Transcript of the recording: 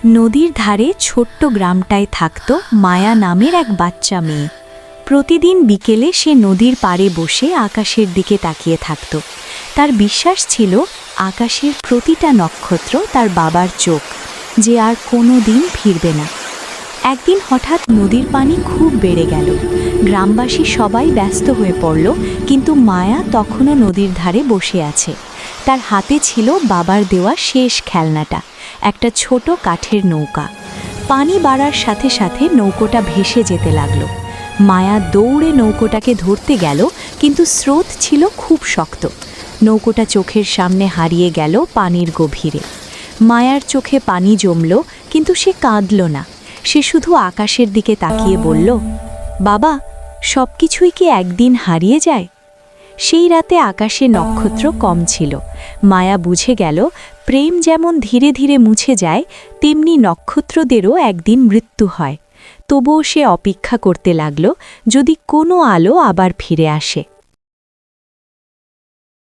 নদীর ধারে ছোট্ট গ্রামটায় থাকত মায়া নামের এক বাচ্চা মেয়ে। প্রতিদিন বিকেলে সে নদীর পাড়ে বসে আকাশের দিকে তাকিয়ে থাকত। তার বিশ্বাস ছিল আকাশের প্রতিটা নক্ষত্র তার বাবার চোখ, যে আর কোনো দিন ফিরবে না। একদিন হঠাৎ নদীর পানি খুব বেড়ে গেল। গ্রামবাসী সবাই ব্যস্ত হয়ে পড়ল, কিন্তু মায়া তখনও নদীর ধারে বসে আছে। তার হাতে ছিল বাবার দেওয়া শেষ খেলনাটা, একটা ছোট কাঠের নৌকা। পানি বাড়ার সাথে সাথে নৌকোটা ভেসে যেতে লাগলো। মায়া দৌড়ে নৌকোটাকে ধরতে গেল, কিন্তু স্রোত ছিল খুব শক্ত। নৌকোটা চোখের সামনে হারিয়ে গেল পানির গভীরে। মায়ার চোখে পানি জমল, কিন্তু সে কাঁদল না। সে শুধু আকাশের দিকে তাকিয়ে বলল, বাবা, সব কিছুই কি একদিন হারিয়ে যায়? সেই রাতে আকাশে নক্ষত্র কম ছিল। মায়া বুঝে গেল, প্রেম যেমন ধীরে ধীরে মুছে যায়, তেমনি নক্ষত্রদেরও একদিন মৃত্যু হয়। তবুও সে অপেক্ষা করতে লাগল, যদি কোনো আলো আবার ফিরে আসে।